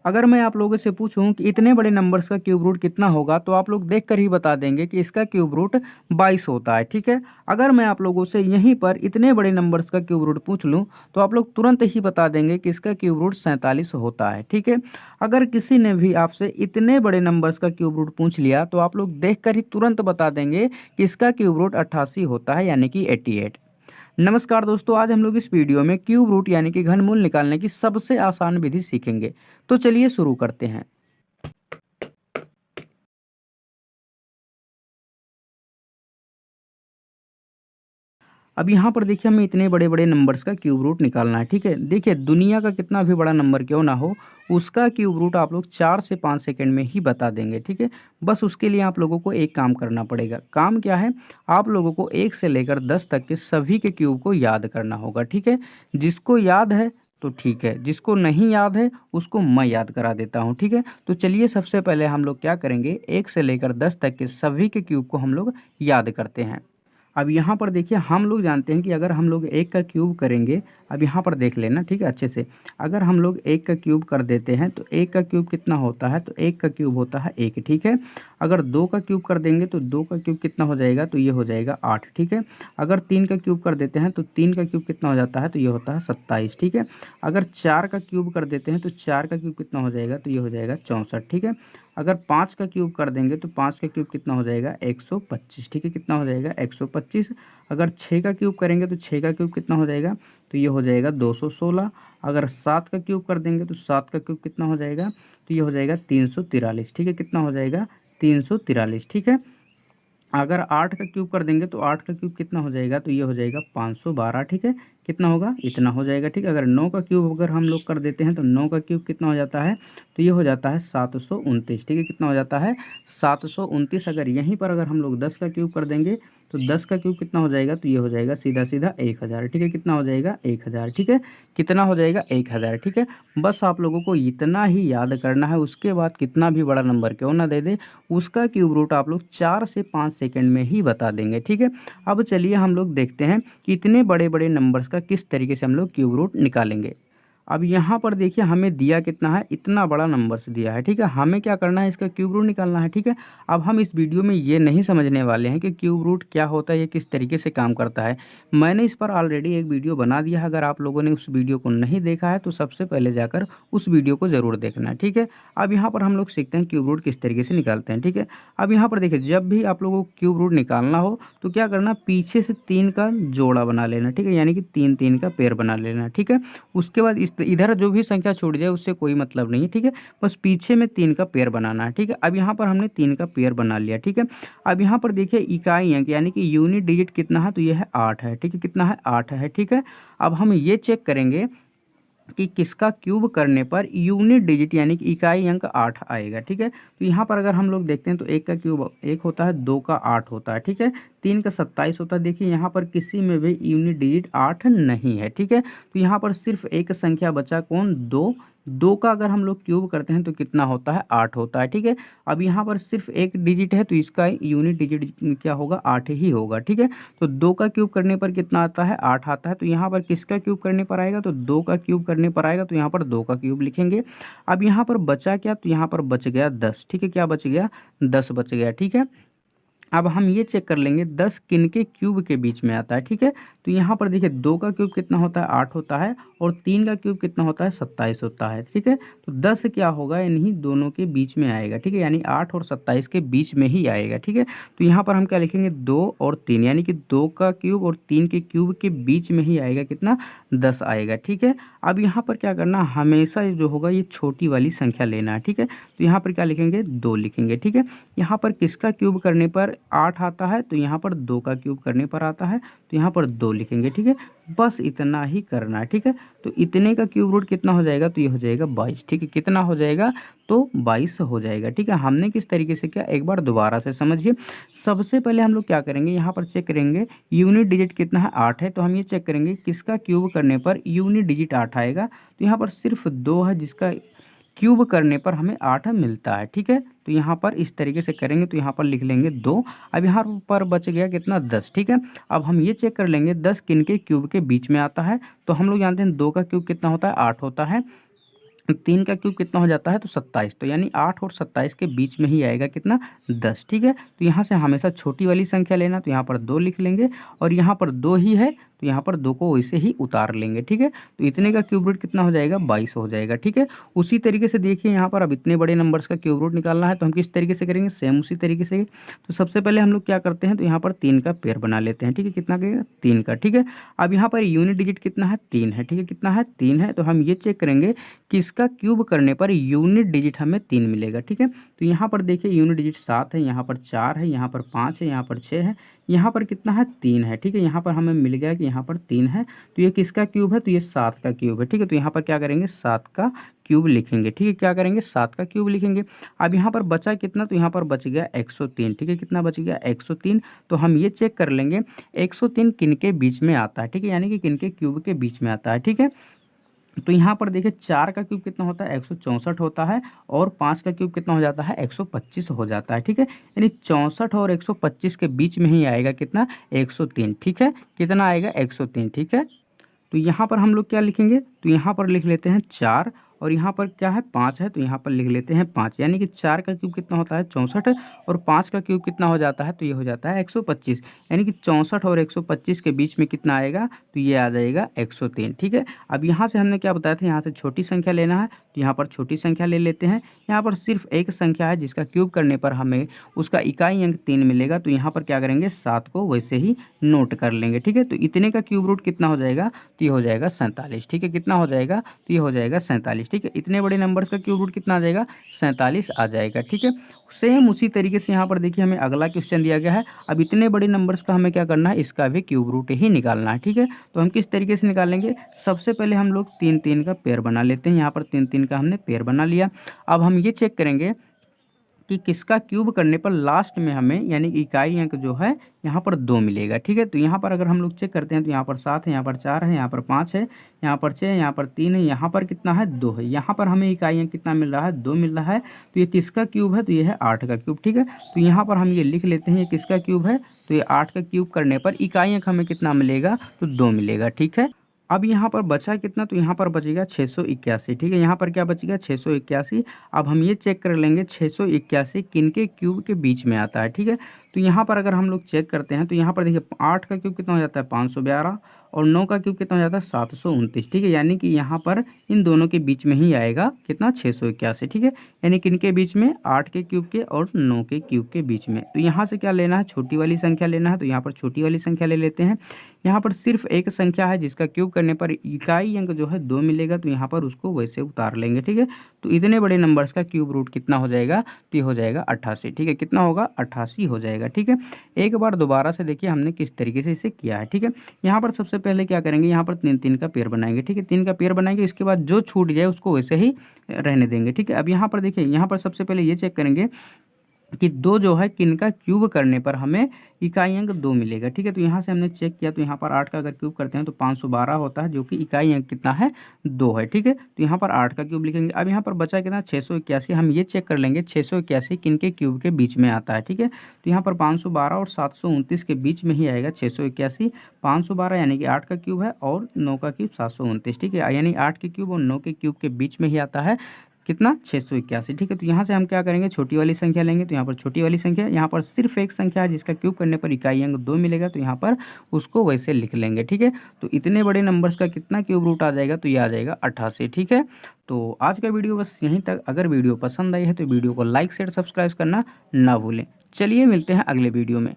अगर मैं आप लोगों से पूछूं कि इतने बड़े नंबर्स का क्यूब रूट कितना होगा तो आप लोग देखकर ही बता देंगे कि इसका क्यूब रूट 22 होता है। ठीक है, अगर मैं आप लोगों से यहीं पर इतने बड़े नंबर्स का क्यूब रूट पूछ लूं तो आप लोग तुरंत ही बता देंगे कि इसका क्यूब रूट 47 होता है। ठीक है, अगर किसी ने भी आपसे इतने बड़े नंबर्स का क्यूब रूट पूछ लिया तो आप लोग देखकर ही तुरंत बता देंगे कि इसका क्यूब रूट 88 होता है, यानी कि 88। नमस्कार दोस्तों, आज हम लोग इस वीडियो में क्यूब रूट यानी कि घनमूल निकालने की सबसे आसान विधि सीखेंगे। तो चलिए शुरू करते हैं। अब यहाँ पर देखिए हमें इतने बड़े बड़े नंबर्स का क्यूब रूट निकालना है। ठीक है, देखिए दुनिया का कितना भी बड़ा नंबर क्यों ना हो, उसका क्यूब रूट आप लोग 4 से 5 सेकंड में ही बता देंगे। ठीक है, बस उसके लिए आप लोगों को एक काम करना पड़ेगा। काम क्या है, आप लोगों को 1 से लेकर 10 तक के सभी के क्यूब को याद करना होगा। ठीक है, जिसको याद है तो ठीक है, जिसको नहीं याद है उसको मैं याद करा देता हूँ। ठीक है, तो चलिए सबसे पहले हम लोग क्या करेंगे, 1 से लेकर 10 तक के सभी के क्यूब को हम लोग याद करते हैं। अब यहाँ पर देखिए हम लोग जानते हैं कि अगर हम लोग 1 का क्यूब करेंगे, अब यहाँ पर देख लेना ठीक है अच्छे से। अगर हम लोग 1 का क्यूब कर देते हैं तो 1 का क्यूब कितना होता है, तो 1 का क्यूब होता है 1। ठीक है, अगर 2 का क्यूब कर देंगे तो 2 का क्यूब कितना हो जाएगा, तो ये हो जाएगा 8। ठीक है, अगर 3 का क्यूब कर देते हैं तो 3 का क्यूब कितना हो जाता है, तो ये होता है 27। ठीक है, अगर 4 का क्यूब कर देते हैं तो 4 का क्यूब कितना हो जाएगा, तो ये हो जाएगा 64। ठीक है, अगर 5 का क्यूब कर देंगे तो 5 का क्यूब कितना हो जाएगा, 125। ठीक है, कितना हो जाएगा, 125। अगर 6 का क्यूब करेंगे तो 6 का क्यूब कितना हो जाएगा, तो ये हो जाएगा 216। अगर 7 का क्यूब कर देंगे तो 7 का क्यूब कितना हो जाएगा, तो ये हो जाएगा 343। ठीक है, कितना हो जाएगा, 343। ठीक है, अगर 8 का क्यूब कर देंगे तो 8 का क्यूब कितना हो जाएगा, तो ये हो जाएगा 512। ठीक है, कितना होगा, इतना हो जाएगा। ठीक है, अगर 9 का क्यूब अगर हम लोग कर देते हैं तो 9 का क्यूब कितना हो जाता है, तो ये हो जाता है 729। ठीक है, कितना हो जाता है, 729। अगर यहीं पर अगर हम लोग 10 का क्यूब कर देंगे तो 10 का क्यूब कितना हो जाएगा, तो ये हो जाएगा सीधा सीधा 1000। ठीक है, कितना हो जाएगा, 1000। ठीक है, कितना हो जाएगा, 1000। ठीक है, बस आप लोगों को इतना ही याद करना है। उसके बाद कितना भी बड़ा नंबर क्यों ना दे दे, उसका क्यूब रूट आप लोग 4 से 5 सेकंड में ही बता देंगे। ठीक है, अब चलिए हम लोग देखते हैं कि इतने बड़े बड़े नंबर्स का किस तरीके से हम लोग क्यूब रूट निकालेंगे। अब यहाँ पर देखिए हमें दिया कितना है, इतना बड़ा नंबर्स दिया है। ठीक है, हमें क्या करना है, इसका क्यूब रूट निकालना है। ठीक है, अब हम इस वीडियो में ये नहीं समझने वाले हैं कि क्यूब रूट क्या होता है, ये किस तरीके से काम करता है। मैंने इस पर ऑलरेडी एक वीडियो बना दिया है। अगर आप लोगों ने उस वीडियो को नहीं देखा है तो सबसे पहले जाकर उस वीडियो को ज़रूर देखना है। ठीक है, अब यहाँ पर हम लोग सीखते हैं क्यूब रूट किस तरीके से निकालते हैं। ठीक है, अब यहाँ पर देखिए जब भी आप लोगों को क्यूब रूट निकालना हो तो क्या करना, पीछे से 3 का जोड़ा बना लेना। ठीक है, यानी कि 3 3 का पेयर बना लेना। ठीक है, उसके बाद इस इधर जो भी संख्या छूट जाए उससे कोई मतलब नहीं है। ठीक है, बस पीछे में 3 का पेयर बनाना है। ठीक है, अब यहाँ पर हमने 3 का पेयर बना लिया। ठीक है, अब यहाँ पर देखिए इकाई अंक यानी कि यूनिट डिजिट कितना है, तो ये है 8 है। ठीक है, कितना है, 8 है। ठीक है, अब हम ये चेक करेंगे कि किसका क्यूब करने पर यूनिट डिजिट यानी कि इकाई अंक 8 आएगा। ठीक है, तो यहाँ पर अगर हम लोग देखते हैं तो 1 का क्यूब 1 होता है, 2 का 8 होता है। ठीक है, 3 का 27 होता है। देखिए यहाँ पर किसी में भी यूनिट डिजिट 8 नहीं है। ठीक है, तो यहाँ पर सिर्फ एक संख्या बचा, कौन, 2। 2 का अगर हम लोग क्यूब करते हैं तो कितना होता है, 8 होता है। ठीक है, अब यहाँ पर सिर्फ एक डिजिट है तो इसका यूनिट डिजिट क्या होगा, 8 ही होगा। ठीक है, तो 2 का क्यूब करने पर कितना आता है, 8 आता है। तो यहाँ पर किसका क्यूब करने पर आएगा, तो 2 का क्यूब करने पर आएगा, तो यहाँ पर 2 का क्यूब लिखेंगे। अब यहाँ पर बचा क्या, तो यहाँ पर बच गया 10। ठीक है, क्या बच गया, 10 बच गया। ठीक है, अब हम ये चेक कर लेंगे 10 किन के क्यूब के बीच में आता है। ठीक है, तो यहाँ पर देखिए 2 का क्यूब कितना होता है, 8 होता है, और 3 का क्यूब कितना होता है, 27 होता है। ठीक है, तो 10 क्या होगा, इन्हीं दोनों के बीच में आएगा। ठीक है, यानी 8 और 27 के बीच में ही आएगा। ठीक है, तो यहाँ पर हम क्या लिखेंगे, 2 और 3, यानी कि 2 का क्यूब और 3 के क्यूब के बीच में ही आएगा, कितना, 10 आएगा। ठीक है, अब यहाँ पर क्या करना, हमेशा जो होगा ये छोटी वाली संख्या लेना है। ठीक है, तो यहाँ पर क्या लिखेंगे, 2 लिखेंगे। ठीक है, यहाँ पर किसका क्यूब करने पर 8 आता है, तो यहाँ पर 2 का क्यूब करने पर आता है, तो यहाँ पर 2 लिखेंगे। ठीक है, बस इतना ही करना है। ठीक है, तो इतने का क्यूब रूट कितना हो जाएगा, तो ये हो जाएगा 22। ठीक है, कितना हो जाएगा, तो 22 हो जाएगा। ठीक है, हमने किस तरीके से किया, एक बार दोबारा से समझिए। सबसे पहले हम लोग क्या करेंगे, यहाँ पर चेक करेंगे यूनिट डिजिट कितना है, 8 है। तो हम ये चेक करेंगे किसका क्यूब करने पर यूनिट डिजिट 8 आएगा, तो यहाँ पर सिर्फ 2 है जिसका क्यूब करने पर हमें 8 मिलता है। ठीक है, तो यहाँ पर इस तरीके से करेंगे तो यहाँ पर लिख लेंगे 2। अब यहाँ पर बच गया कितना, 10। ठीक है, अब हम ये चेक कर लेंगे 10 किन के क्यूब के बीच में आता है, तो हम लोग जानते हैं 2 का क्यूब कितना होता है, 8 होता है। 3 का क्यूब कितना हो जाता है तो 27, तो यानी 8 और 27 के बीच में ही आएगा कितना 10, ठीक है। तो यहाँ से हमेशा छोटी वाली संख्या लेना, तो यहाँ पर 2 लिख लेंगे और यहाँ पर 2 ही है तो यहाँ पर 2 को वैसे ही उतार लेंगे, ठीक है। तो इतने का क्यूब रूट कितना हो जाएगा 22 हो जाएगा, ठीक है। उसी तरीके से देखिए यहाँ पर अब इतने बड़े नंबर्स का क्यूब रूट निकालना है तो हम किस तरीके से करेंगे, सेम उसी तरीके से। तो सबसे पहले हम लोग क्या करते हैं, तो यहाँ पर 3 का पेयर बना लेते हैं, ठीक है। कितना करेगा 3 का, ठीक है। अब यहाँ पर यूनिट डिजिट कितना है 3 है, ठीक है। कितना है 3 है, तो हम ये चेक करेंगे कि इसका क्यूब करने पर यूनिट डिजिट हमें 3 मिलेगा, ठीक है। तो यहाँ पर देखिए यूनिट डिजिट 7 है, यहाँ पर 4 है, यहाँ पर 5 है, यहाँ पर 6 है, यहाँ पर कितना है 3 है, ठीक है। यहाँ पर हमें मिल गया कि यहाँ पर 3 है, तो ये किसका क्यूब है, तो ये 7 का क्यूब है, ठीक है। तो यहाँ पर क्या करेंगे 7 का क्यूब लिखेंगे, ठीक है। क्या करेंगे 7 का क्यूब लिखेंगे। अब यहाँ पर बचा कितना, तो यहाँ पर बच गया 103, ठीक है। कितना बच गया 103। तो हम ये चेक कर लेंगे 103 किन के बीच में आता है, ठीक है, यानी कि किन के क्यूब के बीच में आता है, ठीक है। तो यहाँ पर देखिए 4 का क्यूब कितना होता है 164 होता है और 5 का क्यूब कितना हो जाता है 125 हो जाता है, ठीक है। यानी 64 और 125 के बीच में ही आएगा कितना 103, ठीक है। कितना आएगा 103, ठीक है। तो यहाँ पर हम लोग क्या लिखेंगे, तो यहाँ पर लिख लेते हैं 4 और यहाँ पर क्या है 5 है, तो यहाँ पर लिख लेते हैं 5, यानी कि 4 का क्यूब कितना होता है 64 और 5 का क्यूब कितना हो जाता है, तो ये हो जाता है 125, यानी कि 64 और 125 के बीच में कितना आएगा, तो ये आ जाएगा 103, ठीक है। अब यहाँ से हमने क्या बताया था, यहाँ से छोटी संख्या लेना है, तो यहाँ पर छोटी संख्या ले लेते हैं। यहाँ पर सिर्फ एक संख्या है जिसका क्यूब करने पर हमें उसका इकाई अंक 3 मिलेगा, तो यहाँ पर क्या करेंगे 7 को वैसे ही नोट कर लेंगे, ठीक है। तो इतने का क्यूब रूट कितना हो जाएगा, तो ये हो जाएगा 47, ठीक है। कितना हो जाएगा, तो ये हो जाएगा 47, ठीक है। इतने बड़े नंबर्स का क्यूब रूट कितना आ जाएगा 47 आ जाएगा, ठीक है। सेम उसी तरीके से यहाँ पर देखिए हमें अगला क्वेश्चन दिया गया है। अब इतने बड़े नंबर्स का हमें क्या करना है, इसका भी क्यूब रूट ही निकालना है, ठीक है। तो हम किस तरीके से निकालेंगे, सबसे पहले हम लोग 3 3 का पेयर बना लेते हैं। यहाँ पर 3 3 का हमने पेयर बना लिया। अब हम ये चेक करेंगे कि किसका क्यूब करने पर लास्ट में हमें यानी कि इकाई अंक जो है यहाँ पर 2 मिलेगा, ठीक है। तो यहाँ पर अगर हम लोग चेक करते हैं तो यहाँ पर 7 है, यहाँ पर 4 है, यहाँ पर 5 है, यहाँ पर 6 है, यहाँ पर 3 है, यहाँ पर कितना है 2 है। यहाँ पर हमें इकाई अंक कितना मिल रहा है 2 मिल रहा है। तो ये किसका क्यूब है, तो ये है 8 का क्यूब, ठीक है। तो यहाँ पर हम ये लिख लेते हैं ये किसका क्यूब है, तो ये 8 का क्यूब करने पर इकाई अंक हमें कितना मिलेगा, तो 2 मिलेगा, ठीक है। अब यहाँ पर बचा कितना, तो यहाँ पर बचेगा 681, ठीक है। यहाँ पर क्या बचेगा 681। अब हम ये चेक कर लेंगे 681 किन के क्यूब के बीच में आता है, ठीक है। तो यहाँ पर अगर हम लोग चेक करते हैं तो यहाँ पर देखिए 8 का क्यूब कितना हो जाता है 512 और 9 का क्यूब कितना हो जाता है 729, ठीक है। यानी कि यहाँ पर इन दोनों के बीच में ही आएगा कितना 681, ठीक है। यानी किन के बीच में 8 के क्यूब के और 9 के क्यूब के बीच में। तो यहाँ से क्या लेना है, छोटी वाली संख्या लेना है, तो यहाँ पर छोटी वाली संख्या ले लेते हैं। यहाँ पर सिर्फ एक संख्या है जिसका क्यूब करने पर इकाई अंक जो है 2 मिलेगा, तो यहाँ पर उसको वैसे उतार लेंगे, ठीक है। तो इतने बड़े नंबर्स का क्यूब रूट कितना हो जाएगा, तो ये हो जाएगा 88, ठीक है। कितना होगा 88 हो जाएगा, ठीक है। एक बार दोबारा से देखिए हमने किस तरीके से इसे किया है, ठीक है। यहाँ पर सबसे पहले क्या करेंगे, यहाँ पर 3 3 का पेयर बनाएंगे, ठीक है। 3 का पेयर बनाएंगे, इसके बाद जो छूट जाए उसको वैसे ही रहने देंगे, ठीक है। अब यहाँ पर देखिए यहाँ पर सबसे पहले ये चेक करेंगे कि 2 जो है किनका क्यूब करने पर हमें इकाई अंक 2 मिलेगा, ठीक है। तो यहाँ से हमने चेक किया तो यहाँ पर 8 का अगर क्यूब करते हैं तो 512 होता है, जो कि इकाई अंक कितना है 2 है, ठीक है। तो यहाँ पर 8 का क्यूब लिखेंगे। अब यहाँ पर बचा कितना 681। हम ये चेक कर लेंगे 681 किनके क्यूब के बीच में आता है, ठीक है। तो यहाँ पर 512 और 729 के बीच में ही आएगा 681। 512 यानी कि 8 का क्यूब है और 9 का क्यूब 729, ठीक है। यानी 8 के क्यूब और 9 के क्यूब के बीच में ही आता है कितना 681, ठीक है। तो यहाँ से हम क्या करेंगे, छोटी वाली संख्या लेंगे। तो यहाँ पर छोटी वाली संख्या, यहाँ पर सिर्फ एक संख्या है जिसका क्यूब करने पर इकाई अंक 2 मिलेगा, तो यहाँ पर उसको वैसे लिख लेंगे, ठीक है। तो इतने बड़े नंबर्स का कितना क्यूब रूट आ जाएगा, तो ये आ जाएगा 88, ठीक है। तो आज का वीडियो बस यहीं तक। अगर वीडियो पसंद आई है तो वीडियो को लाइक शेयर सब्सक्राइब करना ना भूलें। चलिए मिलते हैं अगले वीडियो में।